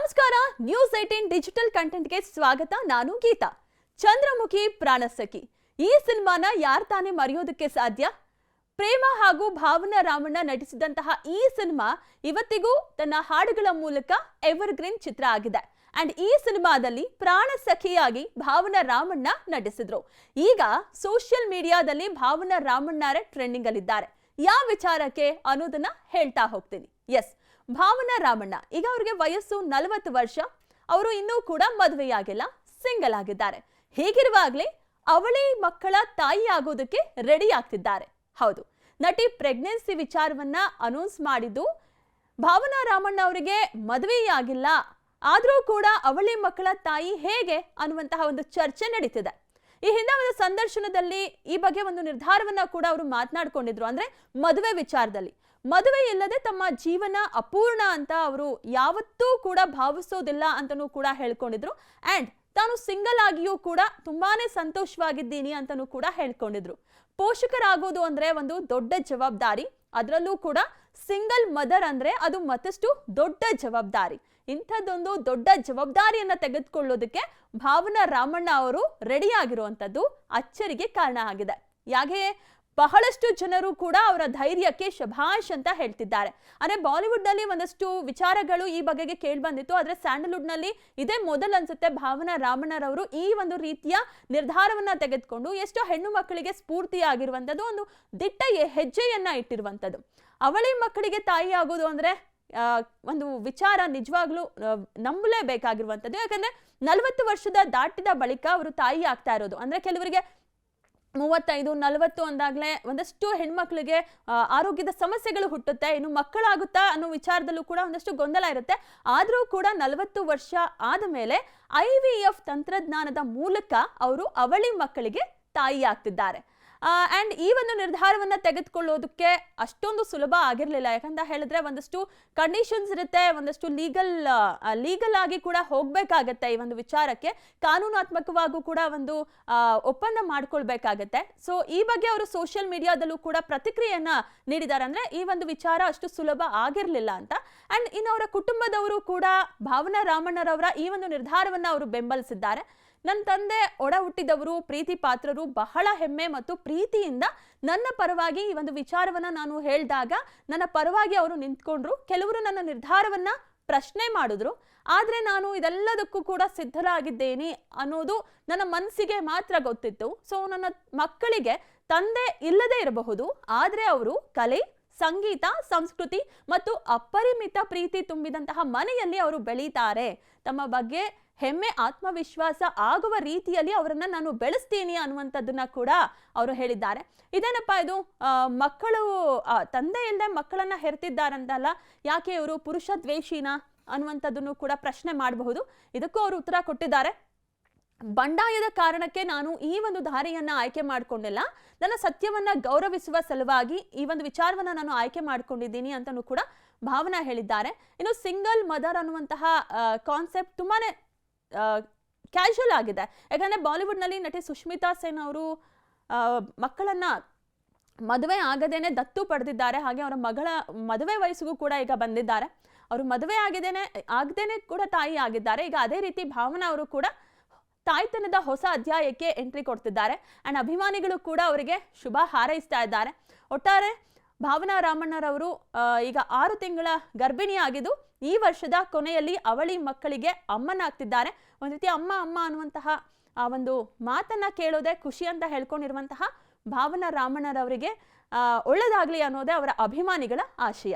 ನಮಸ್ಕಾರ. News 18 digital ಕಂಟೆಂಟ್ಗೆ ಸ್ವಾಗತ. ನಾನು ಗೀತಾ. ಚಂದ್ರಮುಖಿ ಪ್ರಾಣಸಖಿ ಈ ಸಿನಿಮಾನ ಯಾರು ತಾನೇ ಮರೆಯೋದಕ್ಕೆ ಸಾಧ್ಯ? ಪ್ರೇಮ ಹಾಗೂ ಭಾವನಾ ರಾಮಣ್ಣ ನಟಿಸಿದಂತಹ ಈ ಸಿನಿಮಾ ಇವತ್ತಿಗೂ ತನ್ನ ಹಾಡುಗಳ ಮೂಲಕ ಎವರ್ಗ್ರೀನ್ ಚಿತ್ರ ಆಗಿದೆ. ಅಂಡ್ ಈ ಸಿನಿಮಾದಲ್ಲಿ ಪ್ರಾಣಸಖಿಯಾಗಿ ಭಾವನಾ ರಾಮಣ್ಣ ನಟಿಸಿದ್ರು. ಈಗ ಸೋಷಿಯಲ್ ಮೀಡಿಯಾದಲ್ಲಿ ಭಾವನಾ ರಾಮಣ್ಣರೇ ಟ್ರೆಂಡಿಂಗ್ ಅಲ್ಲಿದ್ದಾರೆ. ಯಾವ ವಿಚಾರಕ್ಕೆ ಅನ್ನೋದನ್ನ ಹೇಳ್ತಾ ಹೋಗ್ತೀನಿ. ಎಸ್, ಭಾವನಾ ರಾಮಣ್ಣ ಈಗ ಅವರಿಗೆ ವಯಸ್ಸು 40 ವರ್ಷ. ಅವರು ಇನ್ನೂ ಕೂಡ ಮದುವೆಯಾಗಿಲ್ಲ, ಸಿಂಗಲ್ ಆಗಿದ್ದಾರೆ. ಹೀಗಿರುವಾಗಲೇ ಅವಳಿ ಮಕ್ಕಳ ತಾಯಿ ಆಗೋದಕ್ಕೆ ರೆಡಿ ಆಗ್ತಿದ್ದಾರೆ. ಹೌದು, ನಟಿ ಪ್ರೆಗ್ನೆನ್ಸಿ ವಿಚಾರವನ್ನ ಅನೌನ್ಸ್ ಮಾಡಿದ್ದು. ಭಾವನಾ ರಾಮಣ್ಣ ಅವರಿಗೆ ಮದುವೆಯಾಗಿಲ್ಲ, ಆದರೂ ಕೂಡ ಅವಳಿ ಮಕ್ಕಳ ತಾಯಿ ಹೇಗೆ ಅನ್ನುವಂತಹ ಒಂದು ಚರ್ಚೆ ನಡೀತಿದೆ. ಈ ಹಿಂದೆ ಒಂದು ಸಂದರ್ಶನದಲ್ಲಿ ಈ ಬಗ್ಗೆ ಒಂದು ನಿರ್ಧಾರವನ್ನ ಕೂಡ ಅವರು ಮಾತನಾಡಿಕೊಂಡಿದ್ರು. ಅಂದ್ರೆ ಮದುವೆ ವಿಚಾರದಲ್ಲಿ, ಮದುವೆ ಇಲ್ಲದೆ ತಮ್ಮ ಜೀವನ ಅಪೂರ್ಣ ಅಂತ ಅವರು ಯಾವತ್ತೂ ಕೂಡ ಭಾವಿಸೋದಿಲ್ಲ ಅಂತನೂ ಕೂಡ ಹೇಳ್ಕೊಂಡಿದ್ರು. ಅಂಡ್ ತಾನು ಸಿಂಗಲ್ ಆಗಿಯೂ ಕೂಡ ತುಂಬಾನೇ ಸಂತೋಷವಾಗಿದ್ದೀನಿ ಅಂತನೂ ಕೂಡ ಹೇಳ್ಕೊಂಡಿದ್ರು. ಪೋಷಕರಾಗೋದು ಅಂದ್ರೆ ಒಂದು ದೊಡ್ಡ ಜವಾಬ್ದಾರಿ, ಅದರಲ್ಲೂ ಕೂಡ ಸಿಂಗಲ್ ಮದರ್ ಅಂದ್ರೆ ಅದು ಮತ್ತಷ್ಟು ದೊಡ್ಡ ಜವಾಬ್ದಾರಿ. ಇಂಥದ್ದೊಂದು ದೊಡ್ಡ ಜವಾಬ್ದಾರಿಯನ್ನ ತೆಗೆದುಕೊಳ್ಳೋದಕ್ಕೆ ಭಾವನಾ ರಾಮಣ್ಣ ಅವರು ರೆಡಿ ಆಗಿರುವಂತದ್ದು ಅಚ್ಚರಿಗೆ ಕಾರಣ ಆಗಿದೆ. ಯಾಕೆ ಬಹಳಷ್ಟು ಜನರು ಕೂಡ ಅವರ ಧೈರ್ಯಕ್ಕೆ ಶಭಾಷ್ ಅಂತ ಹೇಳ್ತಿದ್ದಾರೆ. ಅಂದ್ರೆ ಬಾಲಿವುಡ್ ನಲ್ಲಿ ಒಂದಷ್ಟು ವಿಚಾರಗಳು ಈ ಬಗೆಗೆ ಕೇಳಿ ಬಂದಿತ್ತು, ಆದ್ರೆ ಸ್ಯಾಂಡಲ್ವುಡ್ ನಲ್ಲಿ ಇದೇ ಮೊದಲು ಅನ್ಸುತ್ತೆ ಭಾವನಾ ರಾಮಣ್ಣರವರು ಈ ಒಂದು ರೀತಿಯ ನಿರ್ಧಾರವನ್ನ ತೆಗೆದುಕೊಂಡು ಎಷ್ಟೋ ಹೆಣ್ಣು ಮಕ್ಕಳಿಗೆ ಸ್ಫೂರ್ತಿಯಾಗಿರುವಂತದ್ದು, ಒಂದು ದಿಟ್ಟ ಹೆಜ್ಜೆಯನ್ನ ಇಟ್ಟಿರುವಂತದ್ದು. ಅವಳಿ ಮಕ್ಕಳಿಗೆ ತಾಯಿ ಆಗೋದು ಅಂದ್ರೆ ಒಂದು ವಿಚಾರ ನಿಜವಾಗ್ಲೂ ನಂಬಲೇಬೇಕಾಗಿರುವಂತದ್ದು. ಯಾಕಂದ್ರೆ 40 ವರ್ಷದ ದಾಟಿದ ಬಳಿಕ ಅವರು ತಾಯಿ ಆಗ್ತಾ ಇರೋದು. ಅಂದ್ರೆ ಕೆಲವರಿಗೆ 35-40 ಅಂದಾಗ್ಲೇ ಒಂದಷ್ಟು ಹೆಣ್ಮಕ್ಳಿಗೆ ಆರೋಗ್ಯದ ಸಮಸ್ಯೆಗಳು ಹುಟ್ಟುತ್ತೆ. ಇನ್ನು ಮಕ್ಕಳಾಗುತ್ತಾ ಅನ್ನೋ ವಿಚಾರದಲ್ಲೂ ಕೂಡ ಒಂದಷ್ಟು ಗೊಂದಲ ಇರುತ್ತೆ. ಆದರೂ ಕೂಡ 40 ವರ್ಷ ಆದ ಮೇಲೆ IVF ತಂತ್ರಜ್ಞಾನದ ಮೂಲಕ ಅವರು ಅವಳಿ ಮಕ್ಕಳಿಗೆ ತಾಯಿ ಆಗ್ತಿದ್ದಾರೆ. ಅಂಡ್ ಈ ಒಂದು ನಿರ್ಧಾರವನ್ನ ತೆಗೆದುಕೊಳ್ಳೋದಕ್ಕೆ ಅಷ್ಟೊಂದು ಸುಲಭ ಆಗಿರ್ಲಿಲ್ಲ. ಯಾಕಂತ ಹೇಳಿದ್ರೆ ಒಂದಷ್ಟು ಕಂಡೀಷನ್ಸ್ ಇರುತ್ತೆ, ಒಂದಷ್ಟು ಲೀಗಲ್ ಆಗಿ ಕೂಡ ಹೋಗ್ಬೇಕಾಗತ್ತೆ. ಈ ಒಂದು ವಿಚಾರಕ್ಕೆ ಕಾನೂನಾತ್ಮಕವಾಗೂ ಕೂಡ ಒಂದು ಒಪ್ಪಂದ ಮಾಡ್ಕೊಳ್ಬೇಕಾಗತ್ತೆ. ಸೊ ಈ ಬಗ್ಗೆ ಅವರು ಸೋಷಿಯಲ್ ಮೀಡಿಯಾದಲ್ಲೂ ಕೂಡ ಪ್ರತಿಕ್ರಿಯೆಯನ್ನ ನೀಡಿದ್ದಾರೆ. ಅಂದ್ರೆ ಈ ಒಂದು ವಿಚಾರ ಅಷ್ಟು ಸುಲಭ ಆಗಿರ್ಲಿಲ್ಲ ಅಂತ. ಅಂಡ್ ಇನ್ನು ಅವರ ಕುಟುಂಬದವರು ಕೂಡ ಭಾವನಾ ರಾಮಣ್ಣರವರ ಈ ಒಂದು ನಿರ್ಧಾರವನ್ನ ಅವರು ಬೆಂಬಲಿಸಿದ್ದಾರೆ. ನನ್ನ ತಂದೆ ಒಡ ಹುಟ್ಟಿದವರು, ಪ್ರೀತಿ ಪಾತ್ರರು, ಬಹಳ ಹೆಮ್ಮೆ ಮತ್ತು ಪ್ರೀತಿಯಿಂದ ನನ್ನ ಪರವಾಗಿ ಈ ಒಂದು ವಿಚಾರವನ್ನ ನಾನು ಹೇಳಿದಾಗ ನನ್ನ ಪರವಾಗಿ ಅವರು ನಿಂತ್ಕೊಂಡ್ರು. ಕೆಲವರು ನನ್ನ ನಿರ್ಧಾರವನ್ನ ಪ್ರಶ್ನೆ ಮಾಡಿದ್ರು, ಆದ್ರೆ ನಾನು ಇದೆಲ್ಲದಕ್ಕೂ ಕೂಡ ಸಿದ್ಧರಾಗಿದ್ದೇನೆ ಅನ್ನೋದು ನನ್ನ ಮನಸ್ಸಿಗೆ ಮಾತ್ರ ಗೊತ್ತಿತ್ತು. ಸೊ ನನ್ನ ಮಕ್ಕಳಿಗೆ ತಂದೆ ಇಲ್ಲದೆ ಇರಬಹುದು, ಆದ್ರೆ ಅವರು ಕಲೆ, ಸಂಗೀತ, ಸಂಸ್ಕೃತಿ ಮತ್ತು ಅಪರಿಮಿತ ಪ್ರೀತಿ ತುಂಬಿದಂತಹ ಮನೆಯಲ್ಲಿ ಅವರು ಬೆಳೀತಾರೆ. ತಮ್ಮ ಬಗ್ಗೆ ಹೆಮ್ಮೆ, ಆತ್ಮವಿಶ್ವಾಸ ಆಗುವ ರೀತಿಯಲ್ಲಿ ಅವರನ್ನ ನಾನು ಬೆಳೆಸ್ತೀನಿ ಅನ್ನುವಂಥದ್ದನ್ನ ಕೂಡ ಅವರು ಹೇಳಿದ್ದಾರೆ. ಇದೇನಪ್ಪ ಇದು, ಮಕ್ಕಳು ತಂದೆ ಇಲ್ಲದೆ ಮಕ್ಕಳನ್ನ ಹೆರ್ತಿದ್ದಾರಂತಲ್ಲ, ಯಾಕೆ ಇವರು ಪುರುಷ ದ್ವೇಷಿನ ಅನ್ನುವಂಥದ್ದನ್ನು ಕೂಡ ಪ್ರಶ್ನೆ ಮಾಡಬಹುದು. ಇದಕ್ಕೂ ಅವರು ಉತ್ತರ ಕೊಟ್ಟಿದ್ದಾರೆ. ಬಂಡಾಯದ ಕಾರಣಕ್ಕೆ ನಾನು ಈ ಒಂದು ದಾರಿಯನ್ನ ಆಯ್ಕೆ ಮಾಡ್ಕೊಂಡಿಲ್ಲ, ನನ್ನ ಸತ್ಯವನ್ನ ಗೌರವಿಸುವ ಸಲುವಾಗಿ ಈ ಒಂದು ವಿಚಾರವನ್ನ ನಾನು ಆಯ್ಕೆ ಮಾಡ್ಕೊಂಡಿದ್ದೀನಿ ಅಂತನೂ ಕೂಡ ಭಾವನಾ ಹೇಳಿದ್ದಾರೆ. ಇನ್ನು ಸಿಂಗಲ್ ಮದರ್ ಅನ್ನುವಂತಹ ಕಾನ್ಸೆಪ್ಟ್ ತುಂಬಾನೇ ಕ್ಯಾಶುವಲ್ ಆಗಿದೆ. ಯಾಕಂದ್ರೆ ಬಾಲಿವುಡ್ ನಲ್ಲಿ ನಟಿ ಸುಷ್ಮಿತಾ ಸೇನ್ ಅವರು ಮಕ್ಕಳನ್ನ ಮದುವೆ ಆಗದೇನೆ ದತ್ತು ಪಡೆದಿದ್ದಾರೆ. ಹಾಗೆ ಅವರ ಮಗಳ ಮದುವೆ ವಯಸ್ಸಿಗೂ ಕೂಡ ಈಗ ಬಂದಿದ್ದಾರೆ. ಅವರು ಮದುವೆ ಆಗದೇನೆ ಕೂಡ ತಾಯಿ ಆಗಿದ್ದಾರೆ. ಈಗ ಅದೇ ರೀತಿ ಭಾವನಾ ಅವರು ಕೂಡ ತಾಯ್ತನದ ಹೊಸ ಅಧ್ಯಾಯಕ್ಕೆ ಎಂಟ್ರಿ ಕೊಡ್ತಿದ್ದಾರೆ. ಅಂಡ್ ಅಭಿಮಾನಿಗಳು ಕೂಡ ಅವರಿಗೆ ಶುಭ ಹಾರೈಸ್ತಾ ಇದ್ದಾರೆ. ಒಟ್ಟಾರೆ ಭಾವನಾ ರಾಮಣ್ಣರವರು ಈಗ 6 ತಿಂಗಳ ಗರ್ಭಿಣಿಯಾಗಿದ್ದು ಈ ವರ್ಷದ ಕೊನೆಯಲ್ಲಿ ಅವಳಿ ಮಕ್ಕಳಿಗೆ ಅಮ್ಮನಾಗ್ತಿದ್ದಾರೆ. ಒಂದು ರೀತಿ ಅಮ್ಮ ಅಮ್ಮ ಅನ್ನುವಂತಹ ಆ ಒಂದು ಮಾತನ್ನ ಕೇಳೋದೆ ಖುಷಿ ಅಂತ ಹೇಳ್ಕೊಂಡಿರುವಂತಹ ಭಾವನಾ ರಾಮಣ್ಣರವರಿಗೆ ಒಳ್ಳೆದಾಗ್ಲಿ ಅನ್ನೋದೇ ಅವರ ಅಭಿಮಾನಿಗಳ ಆಶಯ.